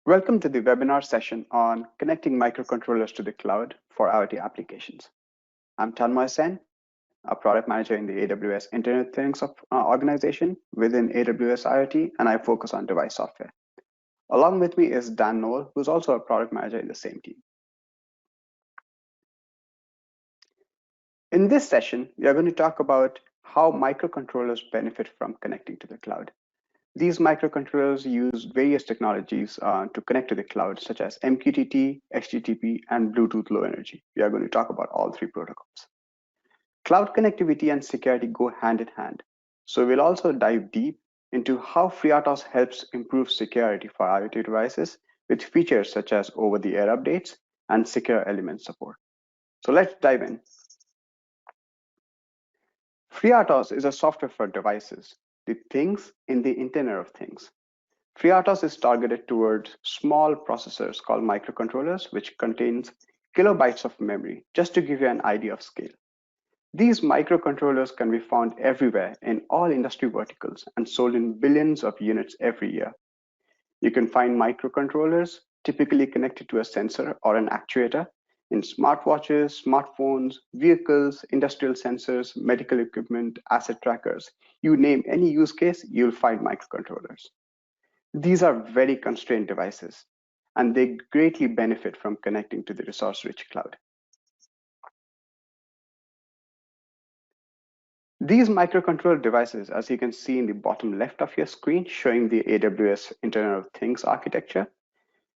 Welcome to the webinar session on connecting microcontrollers to the cloud for IoT applications. I'm Tanmay Sen, a product manager in the AWS Internet of Things organization within AWS IoT, and I focus on device software. Along with me is Dan Noel, who's also a product manager in the same team. In this session, we are going to talk about how microcontrollers benefit from connecting to the cloud. These microcontrollers use various technologies to connect to the cloud, such as MQTT, HTTP, and Bluetooth Low Energy. We are going to talk about all three protocols. Cloud connectivity and security go hand in hand. So we'll also dive deep into how FreeRTOS helps improve security for IoT devices with features such as over-the-air updates and secure element support. So let's dive in. FreeRTOS is a software for devices, the things in the Internet of Things. FreeRTOS is targeted towards small processors called microcontrollers, which contains kilobytes of memory, just to give you an idea of scale. These microcontrollers can be found everywhere in all industry verticals and sold in billions of units every year. You can find microcontrollers typically connected to a sensor or an actuator in smartwatches, smartphones, vehicles, industrial sensors, medical equipment, asset trackers. You name any use case, you'll find microcontrollers. These are very constrained devices, and they greatly benefit from connecting to the resource-rich cloud. These microcontroller devices, as you can see in the bottom left of your screen, showing the AWS Internet of Things architecture,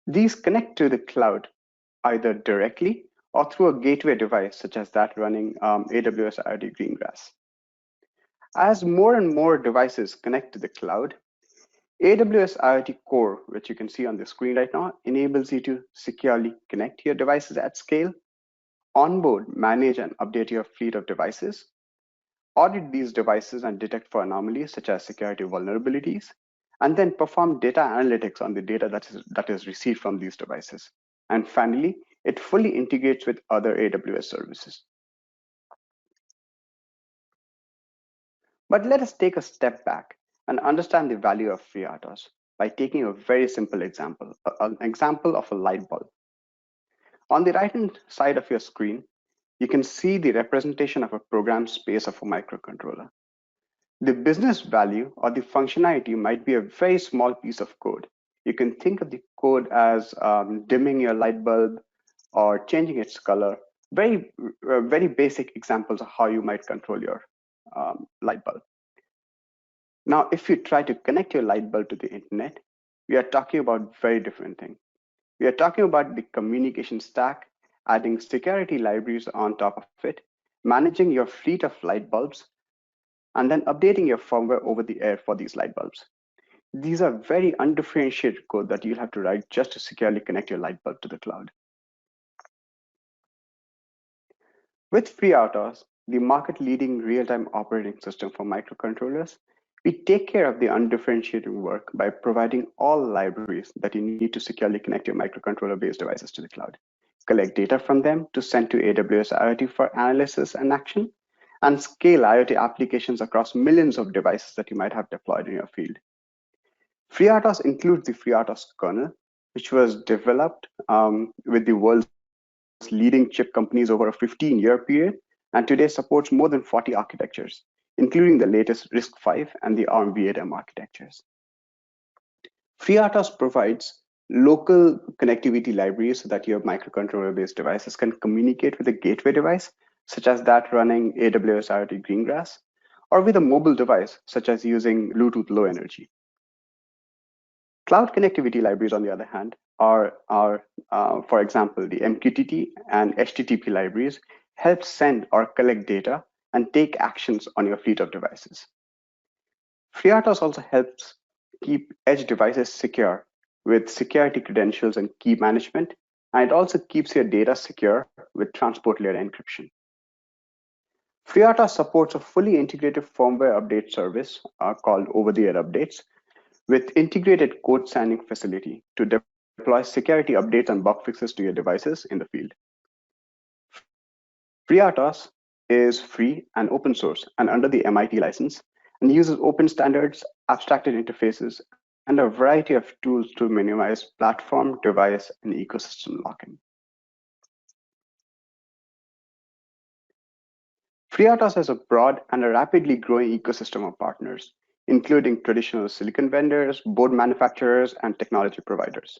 these connect to the cloud either directly or through a gateway device, such as that running AWS IoT Greengrass. As more and more devices connect to the cloud, AWS IoT Core, which you can see on the screen right now, enables you to securely connect your devices at scale, onboard, manage, and update your fleet of devices, audit these devices and detect for anomalies such as security vulnerabilities, and then perform data analytics on the data that is received from these devices. And finally, it fully integrates with other AWS services. But let us take a step back and understand the value of FreeRTOS by taking a very simple example, an example of a light bulb. On the right-hand side of your screen, you can see the representation of a program space of a microcontroller. The business value or the functionality might be a very small piece of code. You can think of the code as dimming your light bulb or changing its color. Very basic examples of how you might control your light bulb. Now, if you try to connect your light bulb to the internet, we are talking about very different thing. We are talking about the communication stack, adding security libraries on top of it, managing your fleet of light bulbs, and then updating your firmware over the air for these light bulbs. These are very undifferentiated code that you'll have to write just to securely connect your light bulb to the cloud. With FreeRTOS, the market-leading real-time operating system for microcontrollers, we take care of the undifferentiated work by providing all libraries that you need to securely connect your microcontroller-based devices to the cloud, collect data from them to send to AWS IoT for analysis and action, and scale IoT applications across millions of devices that you might have deployed in your field. FreeRTOS includes the FreeRTOS kernel, which was developed with the world's leading chip companies over a 15-year period, and today supports more than 40 architectures, including the latest RISC-V and the ARM v8m architectures. FreeRTOS provides local connectivity libraries so that your microcontroller-based devices can communicate with a gateway device, such as that running AWS IoT Greengrass, or with a mobile device, such as using Bluetooth Low Energy. Cloud connectivity libraries, on the other hand, are for example, the MQTT and HTTP libraries help send or collect data and take actions on your fleet of devices. FreeRTOS also helps keep edge devices secure with security credentials and key management, and it also keeps your data secure with transport layer encryption. FreeRTOS supports a fully integrated firmware update service called over-the-air updates with integrated code signing facility to deploy security updates and bug fixes to your devices in the field. FreeRTOS is free and open source and under the MIT license and uses open standards, abstracted interfaces, and and a variety of tools to minimize platform, device, and ecosystem lock-in. FreeRTOS has a broad and a rapidly growing ecosystem of partners, including traditional silicon vendors, board manufacturers, and technology providers.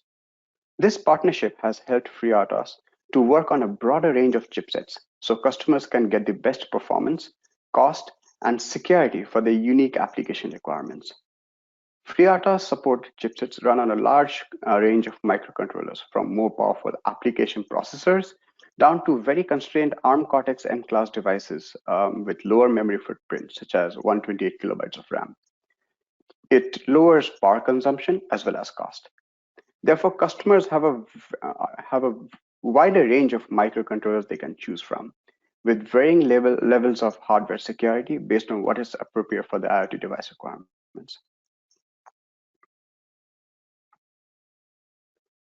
This partnership has helped FreeRTOS to work on a broader range of chipsets so customers can get the best performance, cost, and security for their unique application requirements. FreeRTOS support chipsets run on a large range of microcontrollers, from more powerful application processors down to very constrained ARM Cortex-M class devices with lower memory footprint, such as 128 kilobytes of RAM. It lowers power consumption as well as cost. Therefore, customers have a wider range of microcontrollers they can choose from, with varying levels of hardware security based on what is appropriate for the IoT device requirements.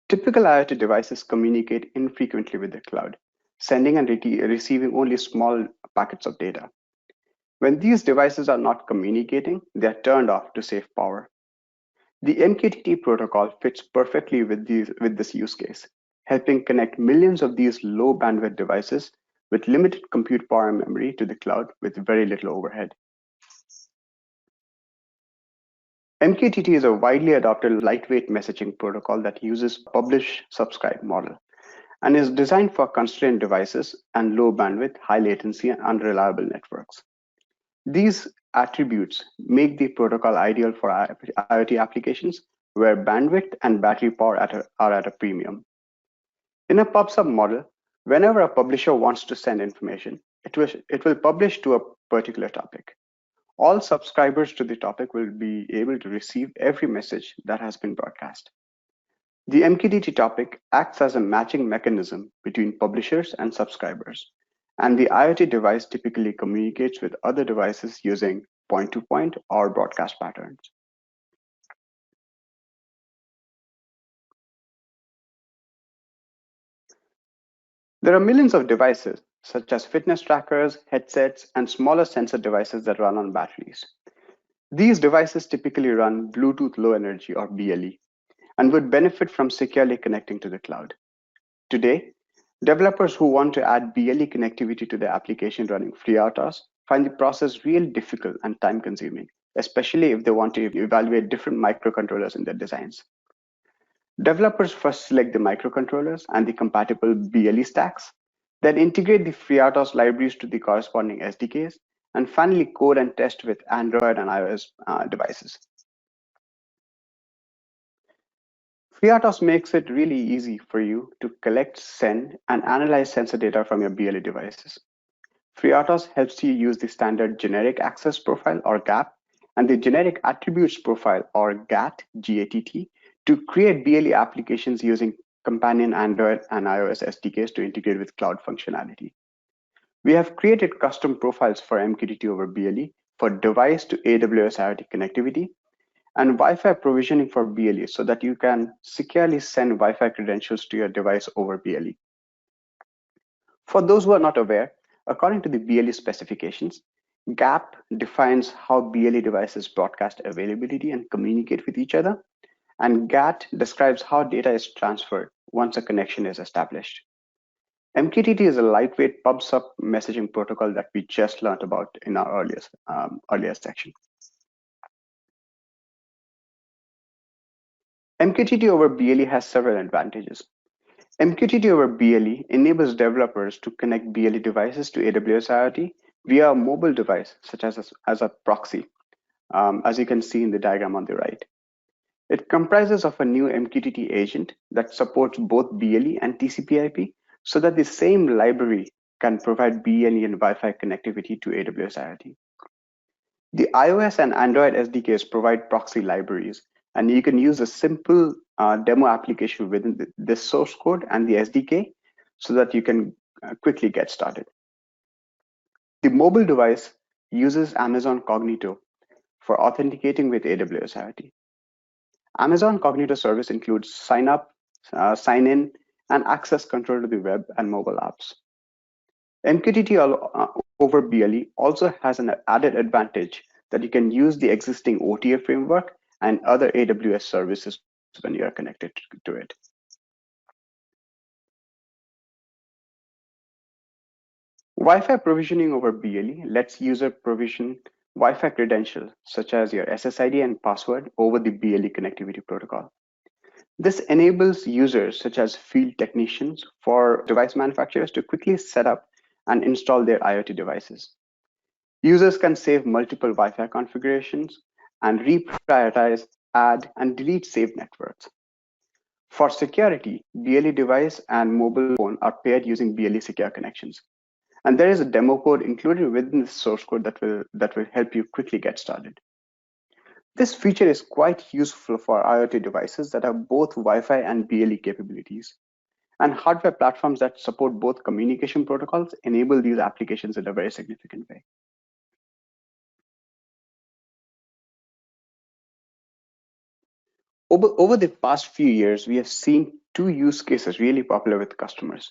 Typical IoT devices communicate infrequently with the cloud, sending and receiving only small packets of data. When these devices are not communicating, they are turned off to save power. The MQTT protocol fits perfectly with this use case, helping connect millions of these low bandwidth devices with limited compute power and memory to the cloud with very little overhead. MQTT is a widely adopted lightweight messaging protocol that uses publish-subscribe model and is designed for constrained devices and low bandwidth, high latency, and unreliable networks. These attributes make the protocol ideal for IoT applications where bandwidth and battery power are at a premium. In a pub-sub model, whenever a publisher wants to send information, it will publish to a particular topic. All subscribers to the topic will be able to receive every message that has been broadcast. The MQTT topic acts as a matching mechanism between publishers and subscribers, and the IoT device typically communicates with other devices using point-to-point or broadcast patterns. There are millions of devices, such as fitness trackers, headsets, and smaller sensor devices that run on batteries. These devices typically run Bluetooth Low Energy or BLE and would benefit from securely connecting to the cloud. Today, developers who want to add BLE connectivity to their application running FreeRTOS find the process really difficult and time-consuming, especially if they want to evaluate different microcontrollers in their designs. Developers first select the microcontrollers and the compatible BLE stacks, then integrate the FreeRTOS libraries to the corresponding SDKs, and finally code and test with Android and iOS devices. FreeRTOS makes it really easy for you to collect, send, and analyze sensor data from your BLE devices. FreeRTOS helps you use the standard generic access profile or GAP and the generic attributes profile or GATT, G-A-T-T, to create BLE applications using companion Android and iOS SDKs to integrate with cloud functionality. We have created custom profiles for MQTT over BLE for device to AWS IoT connectivity and Wi-Fi provisioning for BLE so that you can securely send Wi-Fi credentials to your device over BLE. For those who are not aware, according to the BLE specifications, GAP defines how BLE devices broadcast availability and communicate with each other, and GATT describes how data is transferred once a connection is established. MQTT is a lightweight pub-sub messaging protocol that we just learned about in our earlier section. MQTT over BLE has several advantages. MQTT over BLE enables developers to connect BLE devices to AWS IoT via a mobile device, such as a proxy, as you can see in the diagram on the right. It comprises of a new MQTT agent that supports both BLE and TCP/IP, so that the same library can provide BLE and Wi-Fi connectivity to AWS IoT. The iOS and Android SDKs provide proxy libraries, and you can use a simple demo application within this source code and the SDK so that you can quickly get started. The mobile device uses Amazon Cognito for authenticating with AWS IoT. Amazon Cognito service includes sign up, sign in, and access control to the web and mobile apps. MQTT over BLE also has an added advantage that you can use the existing OTA framework and other AWS services when you are connected to it. Wi-Fi provisioning over BLE lets user provision Wi-Fi credentials such as your SSID and password over the BLE connectivity protocol. This enables users such as field technicians for device manufacturers to quickly set up and install their IoT devices. Users can save multiple Wi-Fi configurations and reprioritize, add, and delete saved networks. For security, BLE device and mobile phone are paired using BLE secure connections. And there is a demo code included within the source code that will help you quickly get started. This feature is quite useful for IoT devices that have both Wi-Fi and BLE capabilities. And hardware platforms that support both communication protocols enable these applications in a very significant way. Over the past few years, we have seen two use cases really popular with customers: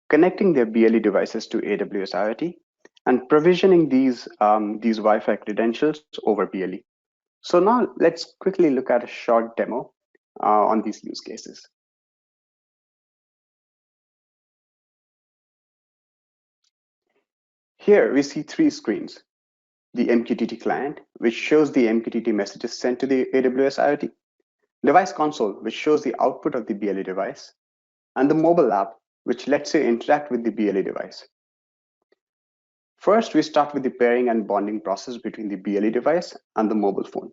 connecting their BLE devices to AWS IoT and provisioning these Wi-Fi credentials over BLE. So now let's quickly look at a short demo on these use cases. Here we see three screens: the MQTT client, which shows the MQTT messages sent to the AWS IoT, device console, which shows the output of the BLE device, and the mobile app, which lets you interact with the BLE device. First, we start with the pairing and bonding process between the BLE device and the mobile phone.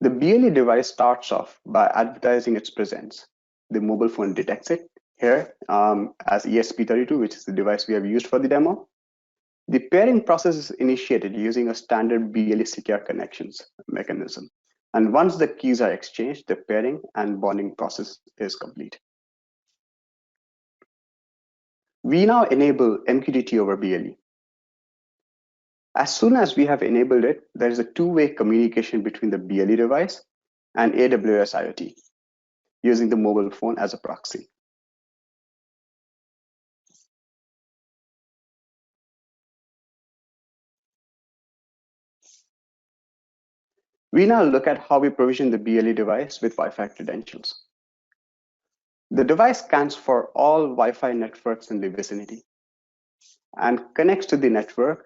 The BLE device starts off by advertising its presence. The mobile phone detects it here as ESP32, which is the device we have used for the demo. The pairing process is initiated using a standard BLE secure connections mechanism. And once the keys are exchanged, the pairing and bonding process is complete. We now enable MQTT over BLE. As soon as we have enabled it, there is a two-way communication between the BLE device and AWS IoT using the mobile phone as a proxy. We now look at how we provision the BLE device with Wi-Fi credentials. The device scans for all Wi-Fi networks in the vicinity and connects to the network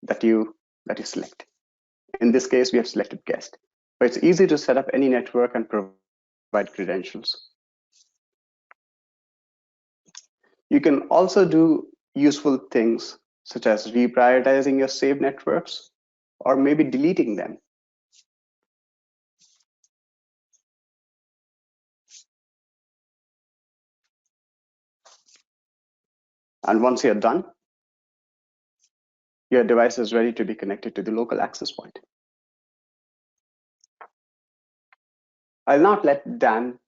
that you select. In this case, we have selected guest, but it's easy to set up any network and provide credentials. You can also do useful things such as reprioritizing your saved networks or maybe deleting them. And once you're done, your device is ready to be connected to the local access point. I'll now let Dan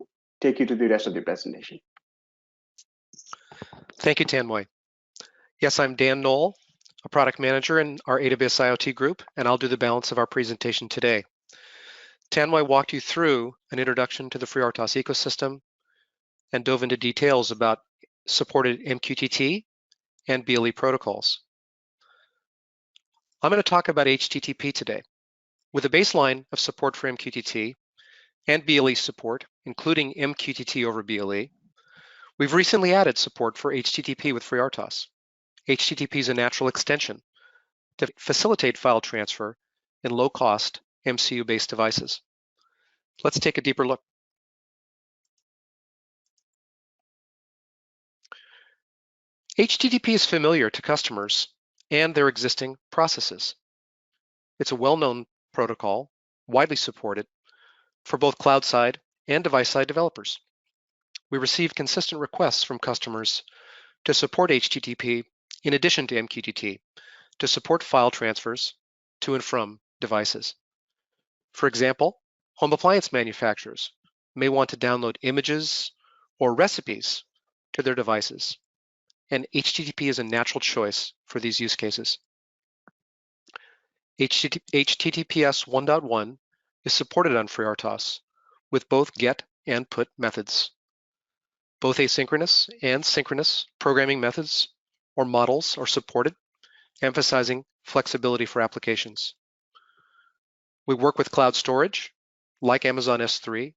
take you to the rest of the presentation. Thank you, Tanmoy. Yes, I'm Dan Knoll, a product manager in our AWS IoT group, and I'll do the balance of our presentation today. Tanmoy walked you through an introduction to the FreeRTOS ecosystem and dove into details about supported MQTT and BLE protocols. I'm going to talk about HTTP today. With a baseline of support for MQTT and BLE support, including MQTT over BLE, we've recently added support for HTTP with FreeRTOS. HTTP is a natural extension to facilitate file transfer in low-cost MCU-based devices. Let's take a deeper look. HTTP is familiar to customers and their existing processes. It's a well-known protocol, widely supported for both cloud-side and device-side developers. We receive consistent requests from customers to support HTTP in addition to MQTT to support file transfers to and from devices. For example, home appliance manufacturers may want to download images or recipes to their devices, and HTTP is a natural choice for these use cases. HTTPS 1.1 is supported on FreeRTOS with both GET and PUT methods. Both asynchronous and synchronous programming methods or models are supported, emphasizing flexibility for applications. We work with cloud storage, like Amazon S3,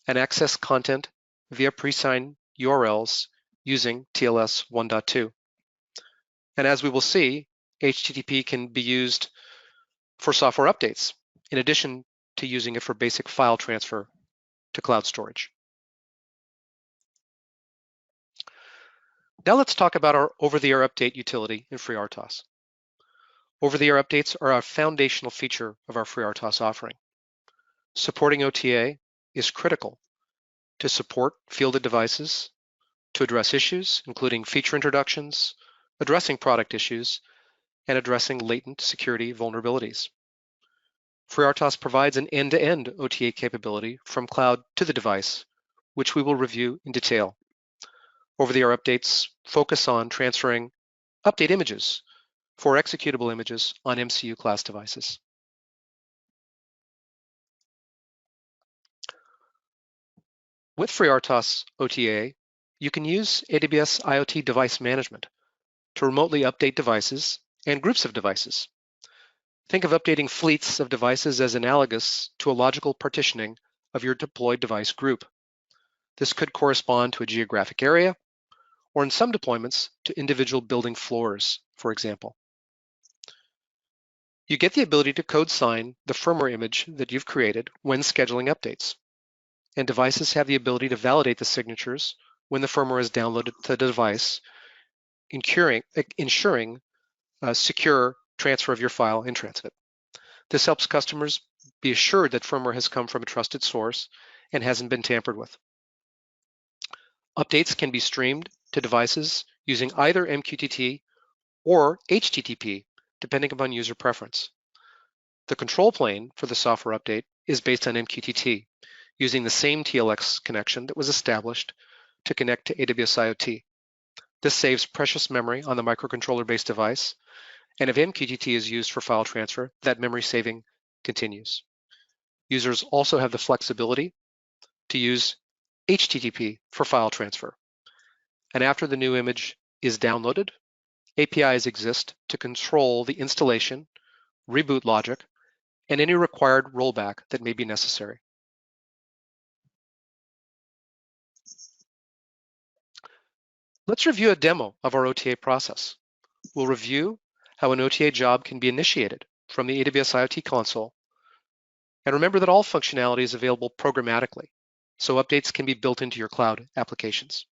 and access content via pre-signed URLs using TLS 1.2. And as we will see, HTTP can be used for software updates, in addition to using it for basic file transfer to cloud storage. Now let's talk about our over-the-air update utility in FreeRTOS. Over-the-air updates are a foundational feature of our FreeRTOS offering. Supporting OTA is critical to support fielded devices, to address issues, including feature introductions, addressing product issues, and addressing latent security vulnerabilities. FreeRTOS provides an end-to-end OTA capability from cloud to the device, which we will review in detail. Over-the-air updates focus on transferring update images for executable images on MCU class devices. With FreeRTOS OTA, you can use AWS IoT device management to remotely update devices and groups of devices. Think of updating fleets of devices as analogous to a logical partitioning of your deployed device group. This could correspond to a geographic area, or in some deployments, to individual building floors, for example. You get the ability to code sign the firmware image that you've created when scheduling updates. And devices have the ability to validate the signatures when the firmware is downloaded to the device, ensuring a secure transfer of your file in transit. This helps customers be assured that firmware has come from a trusted source and hasn't been tampered with. Updates can be streamed to devices using either MQTT or HTTP, depending upon user preference. The control plane for the software update is based on MQTT, using the same TLX connection that was established to connect to AWS IoT. This saves precious memory on the microcontroller-based device, and if MQTT is used for file transfer, that memory saving continues. Users also have the flexibility to use HTTP for file transfer. And after the new image is downloaded, APIs exist to control the installation, reboot logic, and any required rollback that may be necessary. Let's review a demo of our OTA process. We'll review how an OTA job can be initiated from the AWS IoT console. And remember that all functionality is available programmatically, so updates can be built into your cloud applications.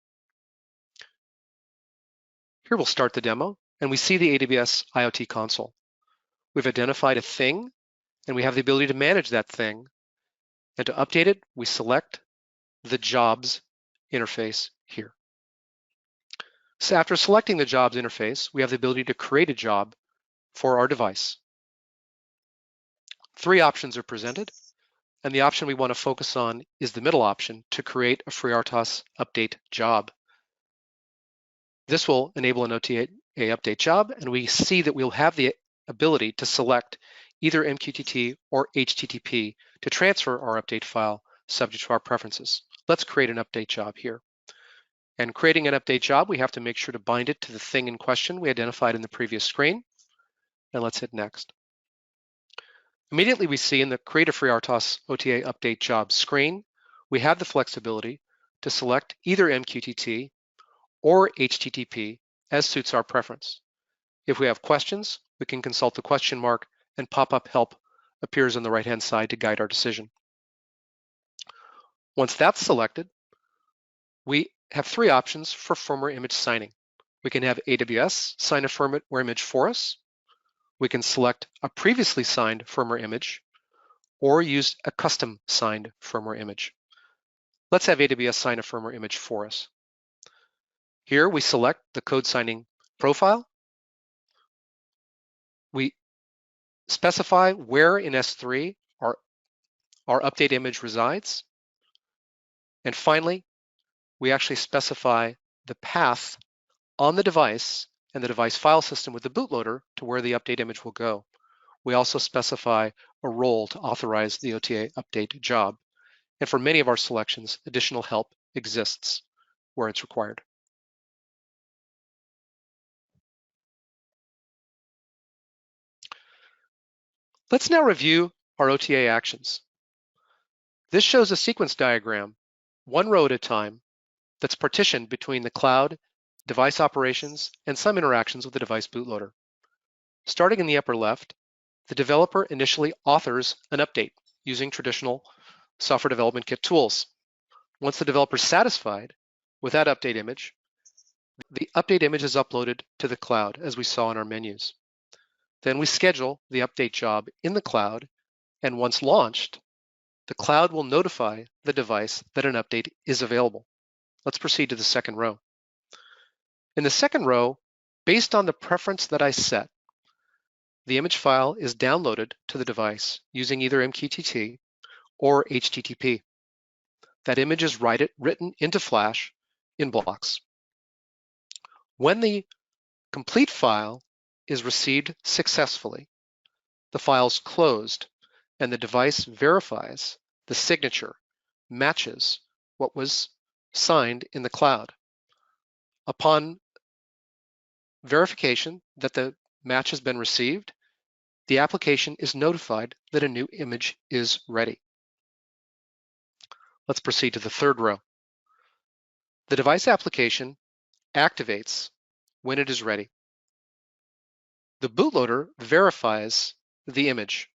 Here we'll start the demo, and we see the AWS IoT console. We've identified a thing, and we have the ability to manage that thing. And to update it, we select the jobs interface here. So after selecting the jobs interface, we have the ability to create a job for our device. 3 options are presented, and the option we want to focus on is the middle option, to create a FreeRTOS update job. This will enable an OTA update job, and we see that we'll have the ability to select either MQTT or HTTP to transfer our update file subject to our preferences. Let's create an update job here. And creating an update job, we have to make sure to bind it to the thing in question we identified in the previous screen. And let's hit next. Immediately we see in the Create a FreeRTOS OTA update job screen, we have the flexibility to select either MQTT or HTTP as suits our preference. If we have questions, we can consult the question mark, and pop-up help appears on the right-hand side to guide our decision. Once that's selected, we have 3 options for firmware image signing. We can have AWS sign a firmware image for us. We can select a previously signed firmware image or use a custom signed firmware image. Let's have AWS sign a firmware image for us. Here we select the code signing profile. We specify where in S3 our update image resides. And finally, we actually specify the path on the device and the device file system with the bootloader to where the update image will go. We also specify a role to authorize the OTA update job. And for many of our selections, additional help exists where it's required. Let's now review are OTA actions. This shows a sequence diagram, one row at a time, that's partitioned between the cloud, device operations, and some interactions with the device bootloader. Starting in the upper left, the developer initially authors an update using traditional software development kit tools. Once the developer is satisfied with that update image, the update image is uploaded to the cloud, as we saw in our menus. Then we schedule the update job in the cloud, and once launched, the cloud will notify the device that an update is available. Let's proceed to the second row. In the second row, based on the preference that I set, the image file is downloaded to the device using either MQTT or HTTP. That image is written into Flash in blocks. When the complete file is received successfully, the file is closed and the device verifies the signature matches what was signed in the cloud. Upon verification that the match has been received, the application is notified that a new image is ready. Let's proceed to the third row. The device application activates when it is ready. The bootloader verifies the image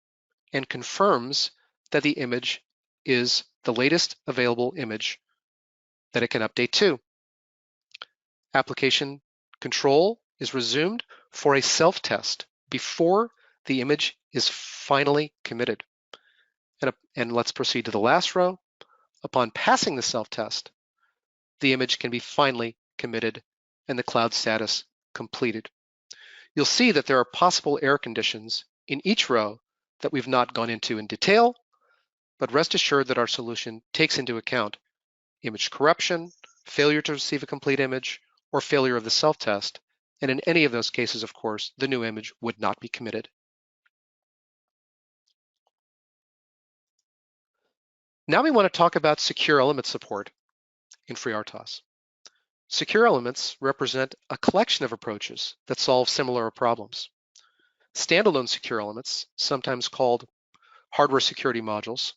and confirms that the image is the latest available image that it can update to. Application control is resumed for a self-test before the image is finally committed. And let's proceed to the last row. Upon passing the self-test, the image can be finally committed and the cloud status completed. You'll see that there are possible error conditions in each row that we've not gone into in detail, but rest assured that our solution takes into account image corruption, failure to receive a complete image, or failure of the self-test. And in any of those cases, of course, the new image would not be committed. Now we want to talk about secure element support in FreeRTOS. Secure elements represent a collection of approaches that solve similar problems. Standalone secure elements, sometimes called hardware security modules,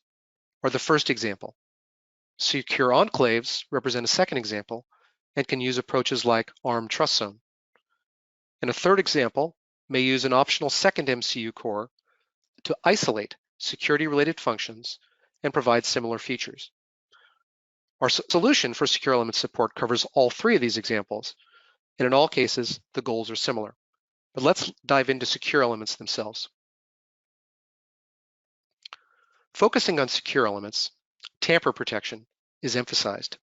are the first example. Secure enclaves represent a second example and can use approaches like ARM Trust Zone. And a third example may use an optional second MCU core to isolate security-related functions and provide similar features. Our solution for secure element support covers all three of these examples, and in all cases, the goals are similar. But let's dive into secure elements themselves. Focusing on secure elements, tamper protection is emphasized.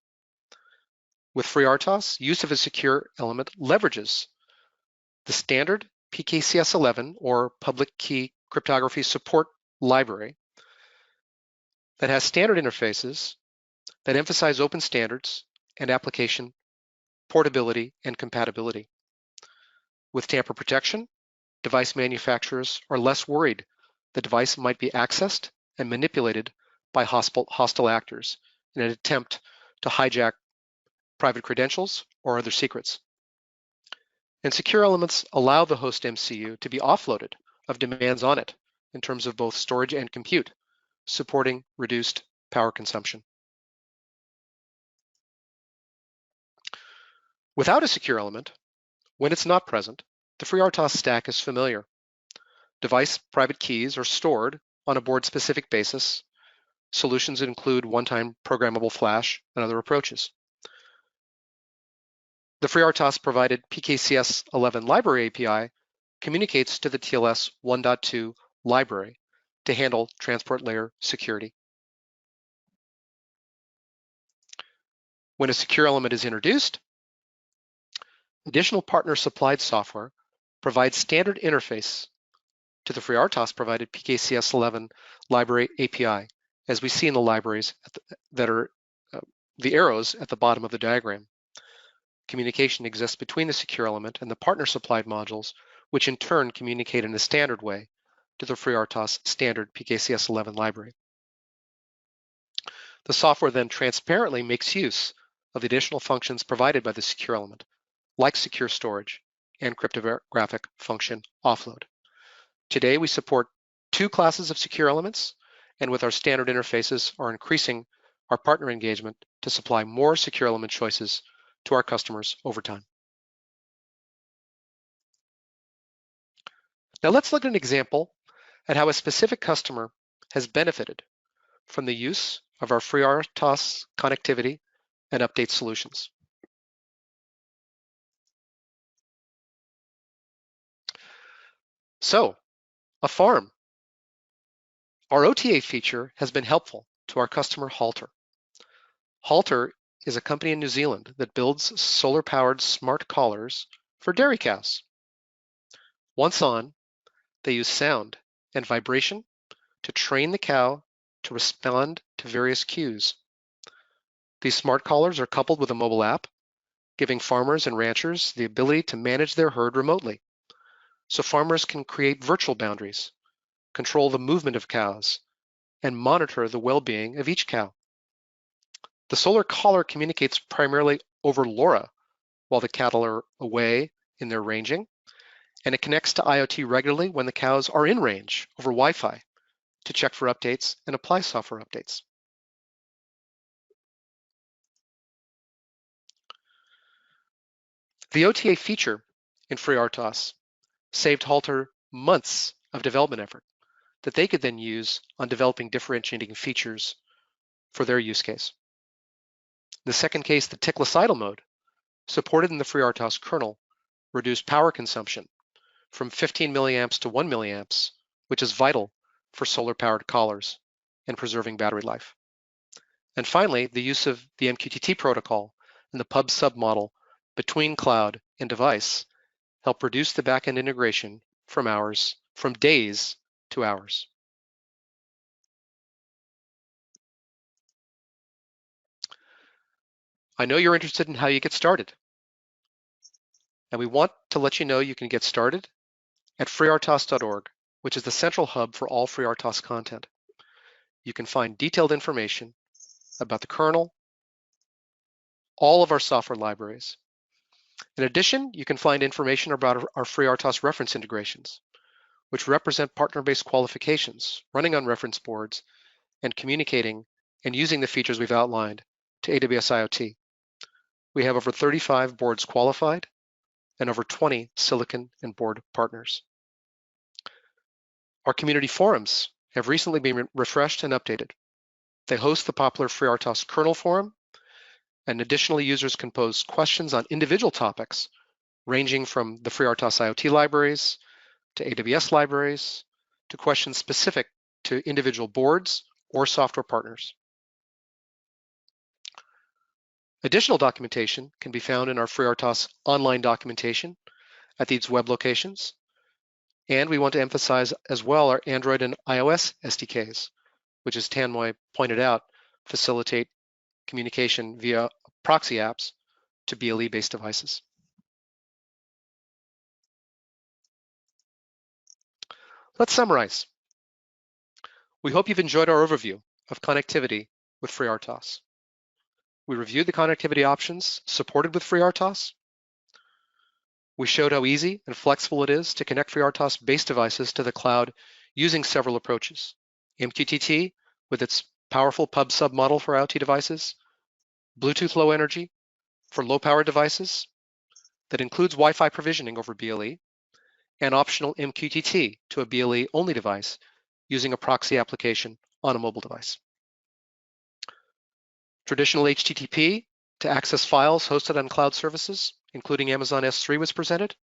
With FreeRTOS, use of a secure element leverages the standard PKCS11 or public key cryptography support library that has standard interfaces that emphasize open standards and application portability and compatibility. With tamper protection, device manufacturers are less worried the device might be accessed and manipulated by hostile actors in an attempt to hijack private credentials or other secrets. And secure elements allow the host MCU to be offloaded of demands on it in terms of both storage and compute, supporting reduced power consumption. Without a secure element, when it's not present, the FreeRTOS stack is familiar. Device private keys are stored on a board-specific basis. Solutions include one-time programmable flash and other approaches. The FreeRTOS provided PKCS11 library API communicates to the TLS 1.2 library to handle transport layer security. When a secure element is introduced, additional partner-supplied software provides standard interface to the FreeRTOS provided PKCS11 library API, as we see in the libraries that are the arrows at the bottom of the diagram. Communication exists between the secure element and the partner-supplied modules, which in turn communicate in a standard way to the FreeRTOS standard PKCS11 library. The software then transparently makes use of the additional functions provided by the secure element, like secure storage and cryptographic function offload. Today, we support 2 classes of secure elements, and with our standard interfaces are increasing our partner engagement to supply more secure element choices to our customers over time. Now let's look at an example at how a specific customer has benefited from the use of our FreeRTOS connectivity and update solutions. So, a farm. Our OTA feature has been helpful to our customer Halter. Halter is a company in New Zealand that builds solar-powered smart collars for dairy cows. Once on, they use sound and vibration to train the cow to respond to various cues. These smart collars are coupled with a mobile app, giving farmers and ranchers the ability to manage their herd remotely. So farmers can create virtual boundaries, control the movement of cows, and monitor the well-being of each cow. The solar collar communicates primarily over LoRa while the cattle are away in their ranging, and it connects to IoT regularly when the cows are in range over Wi-Fi to check for updates and apply software updates. The OTA feature in FreeRTOS saved Halter months of development effort that they could then use on developing differentiating features for their use case. The second case, the tickless idle mode, supported in the FreeRTOS kernel, reduced power consumption from 15 milliamps to 1 milliamps, which is vital for solar-powered collars and preserving battery life. And finally, the use of the MQTT protocol and the pub-sub model between cloud and device help reduce the backend integration from days to hours. I know you're interested in how you get started, and we want to let you know you can get started at freertos.org, which is the central hub for all FreeRTOS content. You can find detailed information about the kernel, all of our software libraries. In addition, you can find information about our FreeRTOS reference integrations, which represent partner-based qualifications running on reference boards and communicating and using the features we've outlined to AWS IoT. We have over 35 boards qualified and over 20 silicon and board partners. Our community forums have recently been refreshed and updated. They host the popular FreeRTOS kernel forum, and additionally, users can pose questions on individual topics ranging from the FreeRTOS IoT libraries to AWS libraries to questions specific to individual boards or software partners. Additional documentation can be found in our FreeRTOS online documentation at these web locations. And we want to emphasize as well our Android and iOS SDKs, which, as Tanmoy pointed out, facilitate communication via proxy apps to BLE-based devices. Let's summarize. We hope you've enjoyed our overview of connectivity with FreeRTOS. We reviewed the connectivity options supported with FreeRTOS. We showed how easy and flexible it is to connect FreeRTOS-based devices to the cloud using several approaches. MQTT with its powerful pub-sub model for IoT devices, Bluetooth Low Energy for low-power devices that includes Wi-Fi provisioning over BLE, and optional MQTT to a BLE-only device using a proxy application on a mobile device. Traditional HTTP to access files hosted on cloud services, including Amazon S3, was presented,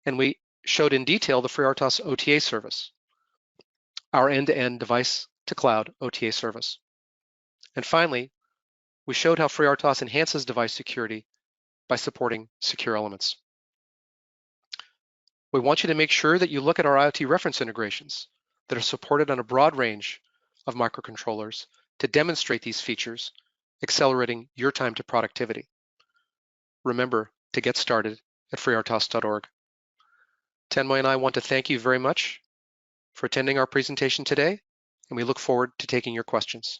and we showed in detail the FreeRTOS OTA service, our end-to-end device-to-cloud OTA service. And finally, we showed how FreeRTOS enhances device security by supporting secure elements. We want you to make sure that you look at our IoT reference integrations that are supported on a broad range of microcontrollers to demonstrate these features, accelerating your time to productivity. Remember to get started at freertos.org. Tanmoy and I want to thank you very much for attending our presentation today, and we look forward to taking your questions.